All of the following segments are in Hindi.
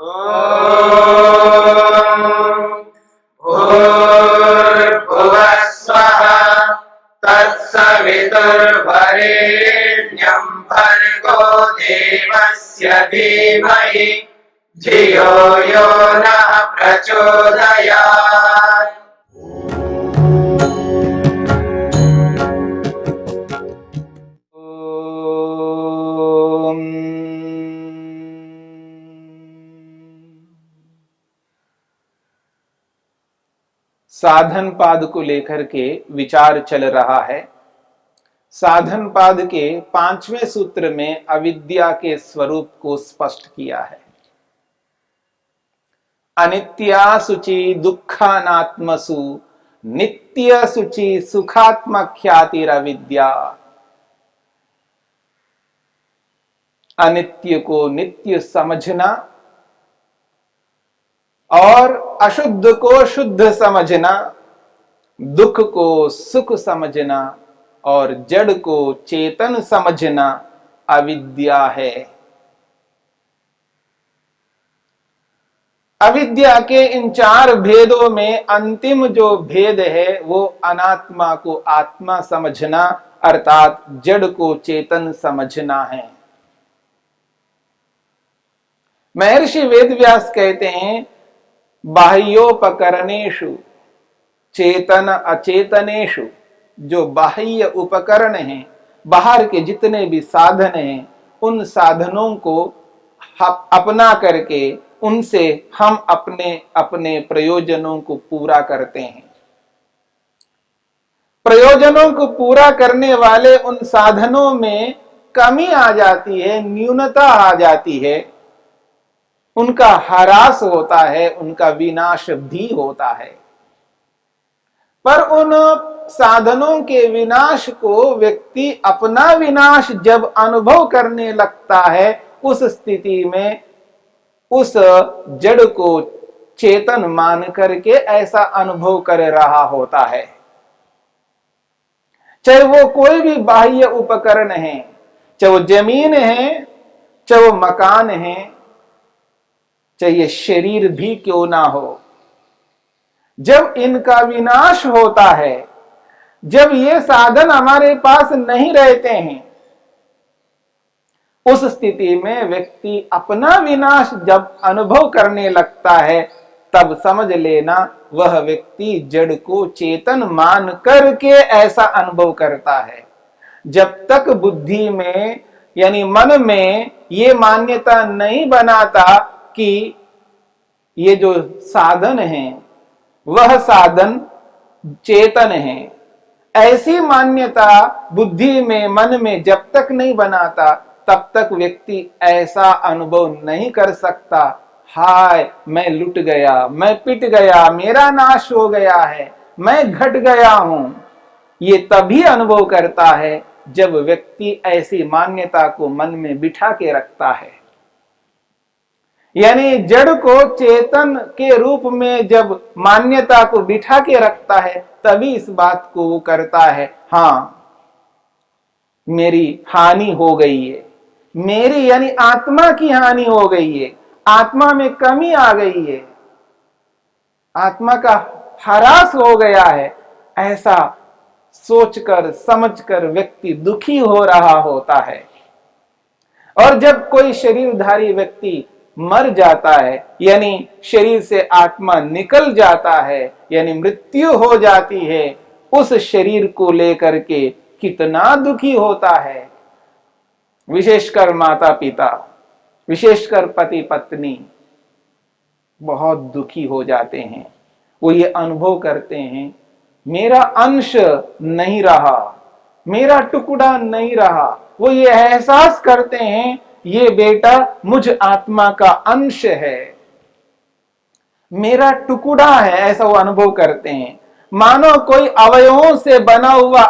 भूर्भुवः स्वः तत्सवितुर्वरेण्यं भर्गो देवस्य धीमहि धियो यो नः प्रचोदयात्। साधन पाद को लेकर के विचार चल रहा है। साधन पाद के 5वें सूत्र में अविद्या के स्वरूप को स्पष्ट किया है। अनित्या शुचि दुखानात्मसु नित्य शुचि सुखात्मख्यातिरविद्या। अनित्य को नित्य समझना और अशुद्ध को शुद्ध समझना, दुख को सुख समझना और जड़ को चेतन समझना अविद्या है। अविद्या के इन 4 भेदों में अंतिम जो भेद है वो अनात्मा को आत्मा समझना अर्थात जड़ को चेतन समझना है। महर्षि वेदव्यास कहते हैं बाह्योपकरणेषु चेतन अचेतनेषु, जो बाह्य उपकरण हैं, बाहर के जितने भी साधन हैं, उन साधनों को अपना करके उनसे हम अपने अपने प्रयोजनों को पूरा करते हैं। प्रयोजनों को पूरा करने वाले उन साधनों में कमी आ जाती है, न्यूनता आ जाती है, उनका ह्रास होता है, उनका विनाश भी होता है। पर उन साधनों के विनाश को व्यक्ति अपना विनाश जब अनुभव करने लगता है, उस स्थिति में उस जड़ को चेतन मान करके ऐसा अनुभव कर रहा होता है। चाहे वो कोई भी बाह्य उपकरण है, चाहे वो जमीन है, चाहे वो मकान है, चाहे ये शरीर भी क्यों ना हो, जब इनका विनाश होता है, जब ये साधन हमारे पास नहीं रहते हैं, उस स्थिति में व्यक्ति अपना विनाश जब अनुभव करने लगता है, तब समझ लेना वह व्यक्ति जड़ को चेतन मान करके ऐसा अनुभव करता है। जब तक बुद्धि में यानी मन में ये मान्यता नहीं बनाता कि ये जो साधन है वह साधन चेतन है, ऐसी मान्यता बुद्धि में मन में जब तक नहीं बनाता, तब तक व्यक्ति ऐसा अनुभव नहीं कर सकता, हाय मैं लुट गया, मैं पिट गया, मेरा नाश हो गया है, मैं घट गया हूं। ये तभी अनुभव करता है जब व्यक्ति ऐसी मान्यता को मन में बिठा के रखता है। यानी जड़ को चेतन के रूप में जब मान्यता को बिठा के रखता है, तभी इस बात को वो करता है, हाँ मेरी हानि हो गई है, मेरी यानी आत्मा की हानि हो गई है, आत्मा में कमी आ गई है, आत्मा का ह्रास हो गया है, ऐसा सोचकर समझकर व्यक्ति दुखी हो रहा होता है। और जब कोई शरीरधारी व्यक्ति मर जाता है, यानी शरीर से आत्मा निकल जाता है, यानी मृत्यु हो जाती है, उस शरीर को लेकर के कितना दुखी होता है। विशेषकर माता पिता, विशेषकर पति पत्नी बहुत दुखी हो जाते हैं। वो ये अनुभव करते हैं मेरा अंश नहीं रहा, मेरा टुकड़ा नहीं रहा। वो ये एहसास करते हैं ये बेटा मुझ आत्मा का अंश है, मेरा टुकड़ा है, ऐसा वो अनुभव करते हैं। मानो कोई अवयवों से बना हुआ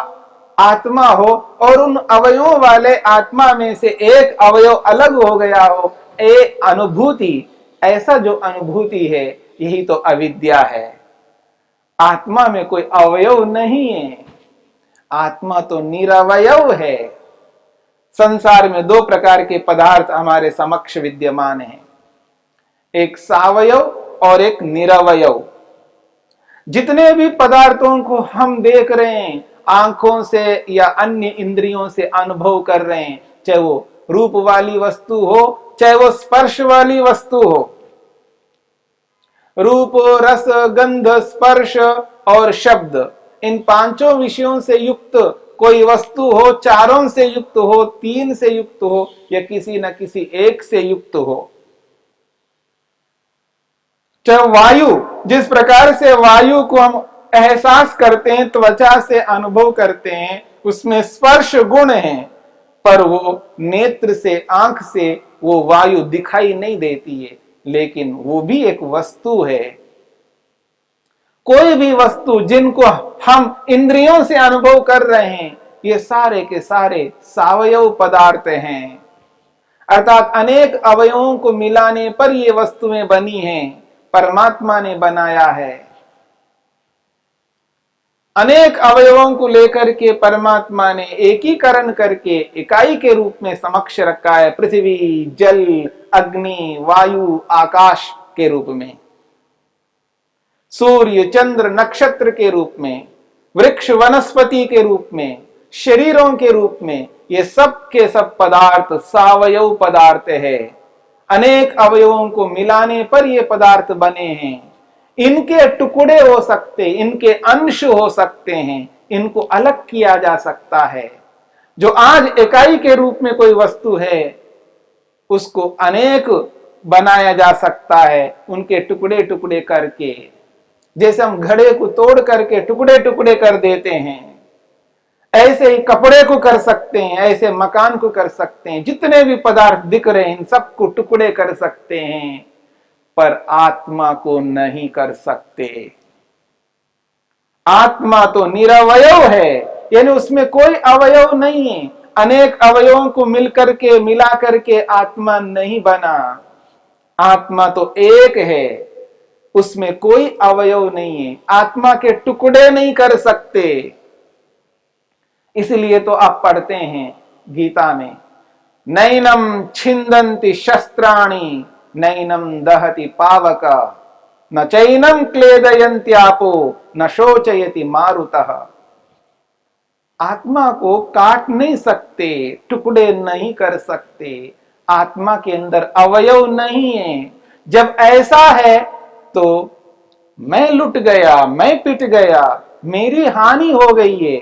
आत्मा हो और उन अवयवों वाले आत्मा में से एक अवयव अलग हो गया हो, ये अनुभूति, ऐसा जो अनुभूति है, यही तो अविद्या है। आत्मा में कोई अवयव नहीं है, आत्मा तो निरवयव है। संसार में 2 प्रकार के पदार्थ हमारे समक्ष विद्यमान हैं। एक सावयव और एक निरवयव। जितने भी पदार्थों को हम देख रहे हैं, आंखों से या अन्य इंद्रियों से अनुभव कर रहे हैं, चाहे वो रूप वाली वस्तु हो, चाहे वो स्पर्श वाली वस्तु हो, रूप, रस, गंध, स्पर्श और शब्द, इन पांचों विषयों से युक्त कोई वस्तु हो, चारों से युक्त हो, तीन से युक्त हो या किसी न किसी एक से युक्त हो। चाहे वायु, जिस प्रकार से वायु को हम एहसास करते हैं, त्वचा से अनुभव करते हैं, उसमें स्पर्श गुण है, पर वो नेत्र से, आंख से वो वायु दिखाई नहीं देती है, लेकिन वो भी एक वस्तु है। कोई भी वस्तु जिनको हम इंद्रियों से अनुभव कर रहे हैं, ये सारे के सारे सावयव पदार्थ हैं, अर्थात अनेक अवयवों को मिलाने पर ये वस्तुएं बनी हैं, परमात्मा ने बनाया है। अनेक अवयवों को लेकर के परमात्मा ने एकीकरण करके इकाई के रूप में समक्ष रखा है, पृथ्वी, जल, अग्नि, वायु, आकाश के रूप में, सूर्य, चंद्र, नक्षत्र के रूप में, वृक्ष, वनस्पति के रूप में, शरीरों के रूप में। ये सब के सब पदार्थ सावयव पदार्थ है। अनेक अवयवों को मिलाने पर ये पदार्थ बने हैं। इनके टुकड़े हो सकते, इनके अंश हो सकते हैं, इनको अलग किया जा सकता है। जो आज इकाई के रूप में कोई वस्तु है, उसको अनेक बनाया जा सकता है, उनके टुकड़े टुकड़े करके। जैसे हम घड़े को तोड़ करके टुकड़े टुकड़े कर देते हैं, ऐसे ही कपड़े को कर सकते हैं, ऐसे मकान को कर सकते हैं। जितने भी पदार्थ दिख रहे हैं, इन सबको टुकड़े कर सकते हैं, पर आत्मा को नहीं कर सकते। आत्मा तो निरवयव है, यानी उसमें कोई अवयव नहीं है। अनेक अवयवों को मिलकर के, मिला करके आत्मा नहीं बना। आत्मा तो एक है, उसमें कोई अवयव नहीं है। आत्मा के टुकड़े नहीं कर सकते। इसलिए तो आप पढ़ते हैं गीता में, नैनम छिंदन्ति शस्त्राणि नैनम दहति पावक न चैनम क्लेदयन्त्यापो न शोचयति मारुतः। आत्मा को काट नहीं सकते, टुकड़े नहीं कर सकते। आत्मा के अंदर अवयव नहीं है। जब ऐसा है तो मैं लुट गया, मैं पिट गया, मेरी हानि हो गई है,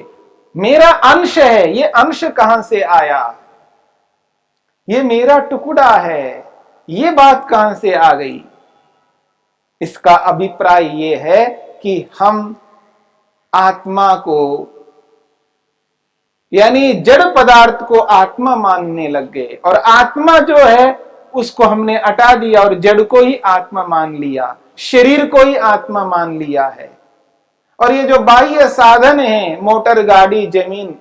मेरा अंश है, ये अंश कहां से आया, ये मेरा टुकड़ा है, ये बात कहां से आ गई। इसका अभिप्राय ये है कि हम आत्मा को, यानी जड़ पदार्थ को आत्मा मानने लग गए, और आत्मा जो है उसको हमने हटा दिया और जड़ को ही आत्मा मान लिया, शरीर को ही आत्मा मान लिया है। और ये जो बाह्य साधन हैं, मोटर, गाड़ी, जमीन,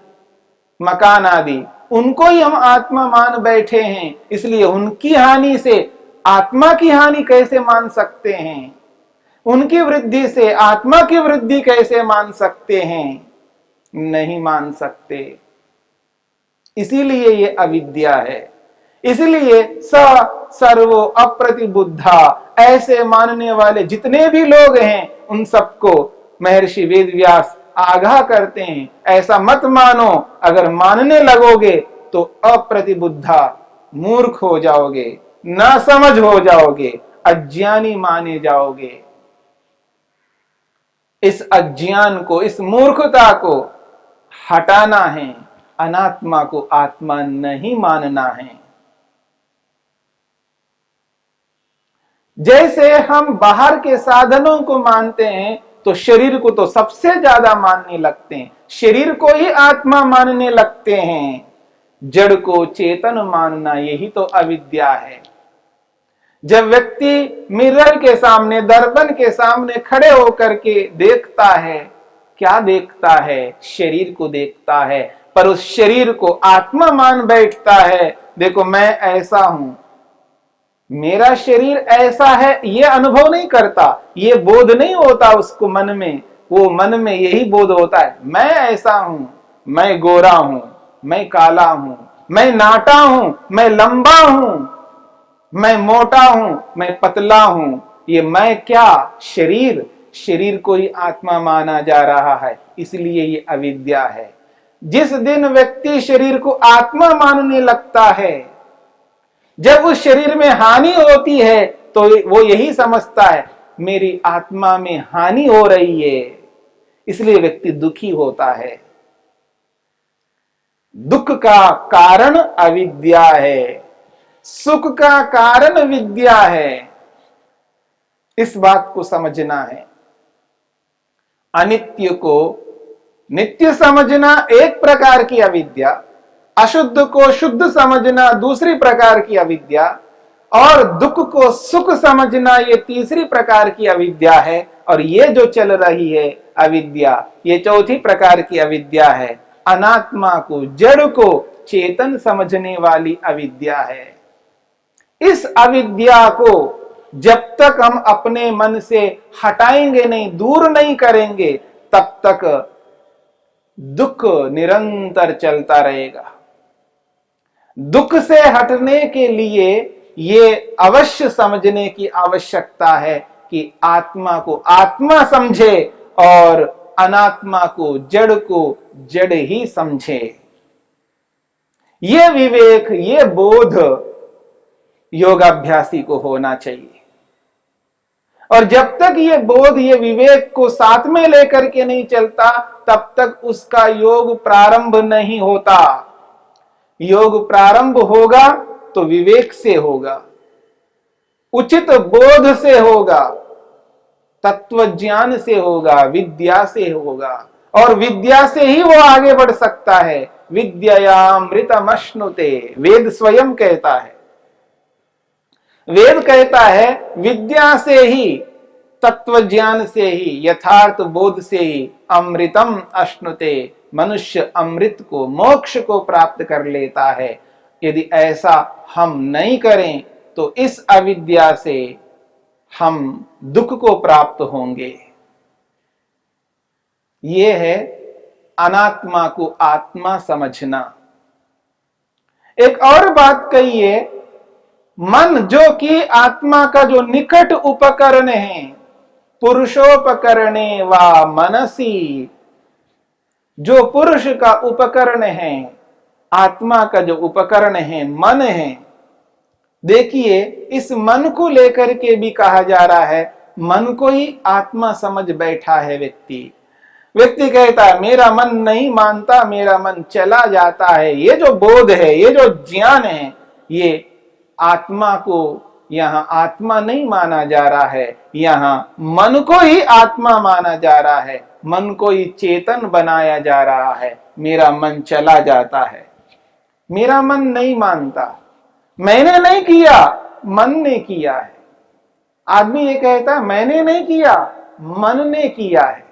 मकान आदि, उनको ही हम आत्मा मान बैठे हैं। इसलिए उनकी हानि से आत्मा की हानि कैसे मान सकते हैं, उनकी वृद्धि से आत्मा की वृद्धि कैसे मान सकते हैं, नहीं मान सकते। इसीलिए ये अविद्या है। इसलिए सर्वो अप्रतिबुद्धा, ऐसे मानने वाले जितने भी लोग हैं, उन सबको महर्षि वेदव्यास आगाह करते हैं, ऐसा मत मानो। अगर मानने लगोगे तो अप्रतिबुद्धा, मूर्ख हो जाओगे, नासमझ हो जाओगे, अज्ञानी माने जाओगे। इस अज्ञान को, इस मूर्खता को हटाना है। अनात्मा को आत्मा नहीं मानना है। जैसे हम बाहर के साधनों को मानते हैं, तो शरीर को तो सबसे ज्यादा मानने लगते हैं, शरीर को ही आत्मा मानने लगते हैं। जड़ को चेतन मानना, यही तो अविद्या है। जब व्यक्ति मिरर के सामने, दर्पण के सामने खड़े होकर के देखता है, क्या देखता है? शरीर को देखता है, पर उस शरीर को आत्मा मान बैठता है। देखो मैं ऐसा हूं, मेरा शरीर ऐसा है, ये अनुभव नहीं करता, ये बोध नहीं होता उसको मन में। वो मन में यही बोध होता है, मैं ऐसा हूं, मैं गोरा हूं, मैं काला हूं, मैं नाटा हूं, मैं लंबा हूं। मैं मोटा हूं, मैं पतला हूं, ये मैं क्या, शरीर, शरीर को ही आत्मा माना जा रहा है, इसलिए ये अविद्या है। जिस दिन व्यक्ति शरीर को आत्मा मानने लगता है, जब उस शरीर में हानि होती है तो वो यही समझता है मेरी आत्मा में हानि हो रही है, इसलिए व्यक्ति दुखी होता है। दुख का कारण अविद्या है, सुख का कारण विद्या है। इस बात को समझना है। अनित्य को नित्य समझना एक प्रकार की अविद्या, अशुद्ध को शुद्ध समझना दूसरी प्रकार की अविद्या, और दुख को सुख समझना ये तीसरी प्रकार की अविद्या है, और ये जो चल रही है अविद्या, ये चौथी प्रकार की अविद्या है। अनात्मा को, जड़ को चेतन समझने वाली अविद्या है। इस अविद्या को जब तक हम अपने मन से हटाएंगे नहीं, दूर नहीं करेंगे, तब तक दुख निरंतर चलता रहेगा। दुख से हटने के लिए ये अवश्य समझने की आवश्यकता है कि आत्मा को आत्मा समझे और अनात्मा को, जड़ को जड़ ही समझे। ये विवेक, ये बोध योगाभ्यासी को होना चाहिए। और जब तक ये बोध, ये विवेक को साथ में लेकर के नहीं चलता, तब तक उसका योग प्रारंभ नहीं होता। योग प्रारंभ होगा तो विवेक से होगा, उचित बोध से होगा, तत्व ज्ञान से होगा, विद्या से होगा, और विद्या से ही वो आगे बढ़ सकता है। विद्यायामृतमश्नुते, वेद स्वयं कहता है। वेद कहता है विद्या से ही, तत्व ज्ञान से ही, यथार्थ बोध से ही अमृतम अश्नुते, मनुष्य अमृत को, मोक्ष को प्राप्त कर लेता है। यदि ऐसा हम नहीं करें तो इस अविद्या से हम दुख को प्राप्त होंगे। यह है अनात्मा को आत्मा समझना। एक और बात कहिए, मन जो कि आत्मा का जो निकट उपकरण है, पुरुषोपकरणे वा मनसी, जो पुरुष का उपकरण है, आत्मा का जो उपकरण है मन है। देखिए, इस मन को लेकर के भी कहा जा रहा है, मन को ही आत्मा समझ बैठा है व्यक्ति। व्यक्ति कहता है मेरा मन नहीं मानता, मेरा मन चला जाता है। ये जो बोध है, ये जो ज्ञान है, ये आत्मा को यहां आत्मा नहीं माना जा रहा है, यहां मन को ही आत्मा माना जा रहा है, मन को ही चेतन बनाया जा रहा है। मेरा मन चला जाता है, मेरा मन नहीं मानता, मैंने नहीं किया, मन ने किया है। आदमी ये कहता है मैंने नहीं किया, मन ने किया है।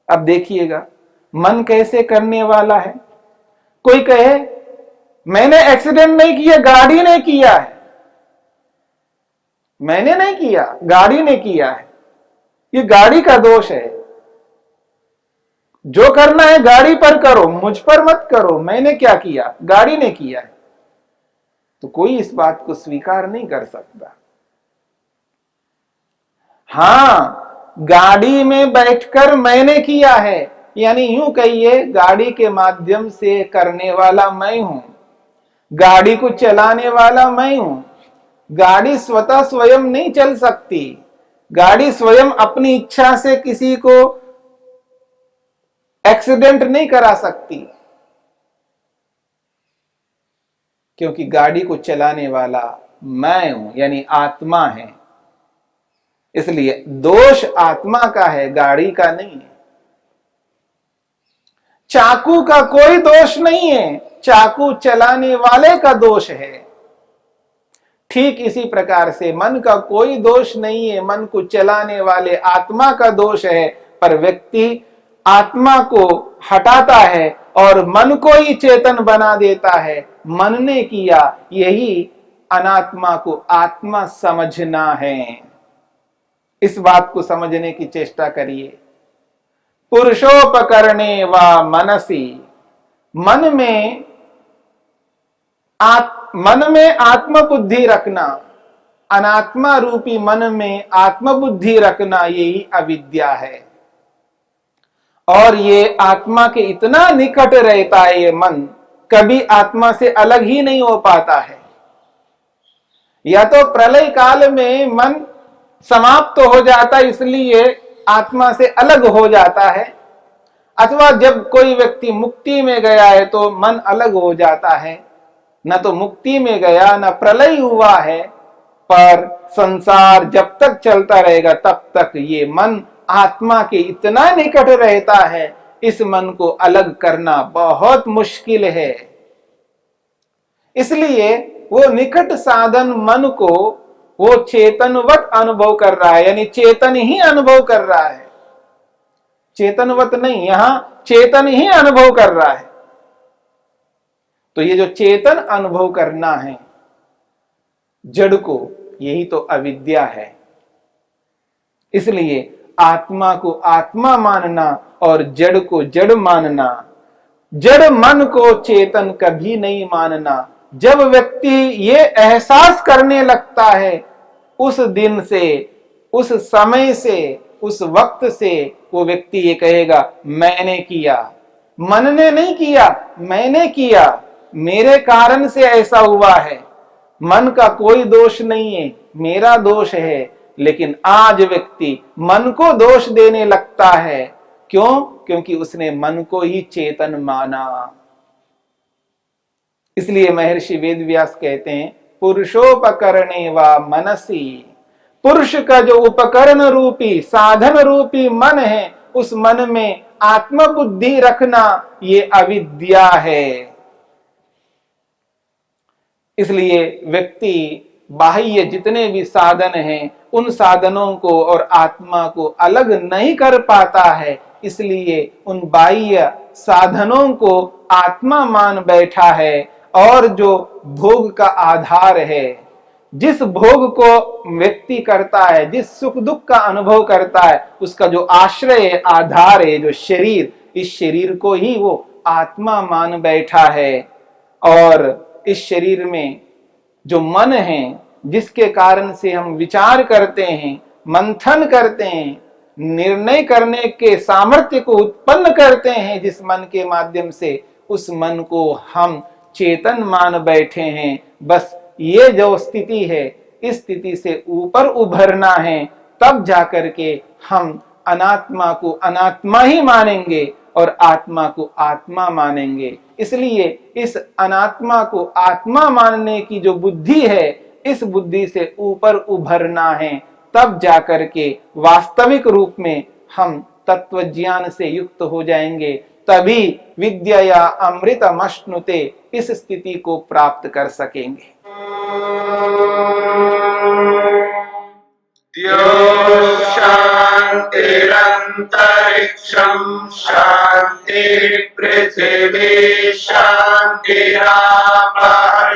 अब देखिएगा मन कैसे करने वाला है। कोई कहे मैंने एक्सीडेंट नहीं किया, गाड़ी ने किया है। मैंने नहीं किया, गाड़ी ने किया है। ये गाड़ी का दोष है। जो करना है गाड़ी पर करो, मुझ पर मत करो। मैंने क्या किया, गाड़ी ने किया है। तो कोई इस बात को स्वीकार नहीं कर सकता। हां, गाड़ी में बैठकर मैंने किया है, यानी यूं कहिए गाड़ी के माध्यम से करने वाला मैं हूं, गाड़ी को चलाने वाला मैं हूं। गाड़ी स्वतः स्वयं नहीं चल सकती। गाड़ी स्वयं अपनी इच्छा से किसी को एक्सीडेंट नहीं करा सकती, क्योंकि गाड़ी को चलाने वाला मैं हूं, यानी आत्मा है। इसलिए दोष आत्मा का है, गाड़ी का नहीं है। चाकू का कोई दोष नहीं है, चाकू चलाने वाले का दोष है। ठीक इसी प्रकार से मन का कोई दोष नहीं है, मन को चलाने वाले आत्मा का दोष है। पर व्यक्ति आत्मा को हटाता है और मन को ही चेतन बना देता है। मन ने किया, यही अनात्मा को आत्मा समझना है। इस बात को समझने की चेष्टा करिए। पुरुषोपकरणे वा मनसी, मन में आत्म बुद्धि रखना, अनात्मा रूपी मन में आत्मबुद्धि रखना, यही अविद्या है। और ये आत्मा के इतना निकट रहता है, ये मन कभी आत्मा से अलग ही नहीं हो पाता है। या तो प्रलय काल में मन समाप्त तो हो जाता है, इसलिए आत्मा से अलग हो जाता है, अथवा जब कोई व्यक्ति मुक्ति में गया है तो मन अलग हो जाता है। न तो मुक्ति में गया, न प्रलय हुआ है, पर संसार जब तक चलता रहेगा तब तक ये मन आत्मा के इतना निकट रहता है, इस मन को अलग करना बहुत मुश्किल है। इसलिए वो निकट साधन मन को वो चेतनवत अनुभव कर रहा है, यानी चेतन ही अनुभव कर रहा है, चेतनवत नहीं, यहां चेतन ही अनुभव कर रहा है। तो ये जो चेतन अनुभव करना है जड़ को, यही तो अविद्या है। इसलिए आत्मा को आत्मा मानना और जड़ को जड़ मानना, जड़ मन को चेतन कभी नहीं मानना। जब व्यक्ति ये एहसास करने लगता है, उस दिन से, उस समय से, उस वक्त से वो व्यक्ति ये कहेगा मैंने किया, मन ने नहीं किया, मैंने किया, मेरे कारण से ऐसा हुआ है, मन का कोई दोष नहीं है, मेरा दोष है। लेकिन आज व्यक्ति मन को दोष देने लगता है, क्यों? क्योंकि उसने मन को ही चेतन माना। इसलिए महर्षि वेदव्यास कहते हैं पुरुषोपकरणे वा मनसी, पुरुष का जो उपकरण रूपी साधन रूपी मन है, उस मन में आत्मबुद्धि रखना ये अविद्या है। इसलिए व्यक्ति बाह्य जितने भी साधन हैं उन साधनों को और आत्मा को अलग नहीं कर पाता है, इसलिए उन बाह्य साधनों को आत्मा मान बैठा है। और जो भोग का आधार है, जिस भोग को व्यक्ति करता है, जिस सुख दुख का अनुभव करता है, उसका जो आश्रय है, आधार है, जो शरीर, इस शरीर को ही वो आत्मा मान बैठा है। और इस शरीर में जो मन है, जिसके कारण से हम विचार करते हैं, मंथन करते हैं, निर्णय करने के सामर्थ्य को उत्पन्न करते हैं, जिस मन के माध्यम से, उस मन को हम चेतन मान बैठे हैं। बस ये जो स्थिति है, इस स्थिति से ऊपर उभरना है, तब जाकर के हम अनात्मा को अनात्मा ही मानेंगे और आत्मा को आत्मा मानेंगे। इसलिए इस अनात्मा को आत्मा मानने की जो बुद्धि है, इस बुद्धि से ऊपर उभरना है, तब जाकर के वास्तविक रूप में हम तत्व ज्ञान से युक्त हो जाएंगे। तभी विद्या अमृतमश्नुते इस स्थिति को प्राप्त कर सकेंगे। शांतिरंतरिक्षं शांति पृथिवी शांतिरापः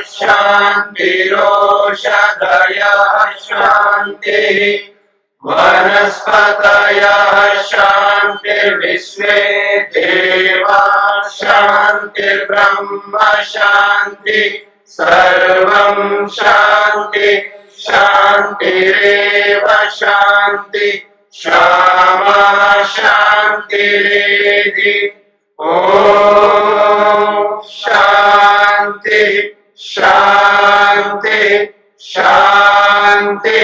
शांतिरोषधयः शांतिः वनस्पतयः शांतिर्विश्वे देवाः शांतिर्ब्रह्म शांति सर्वं शांति शांतिरेव शांति क्षमा शांतिरेधि। ओम शांति शांति शांति।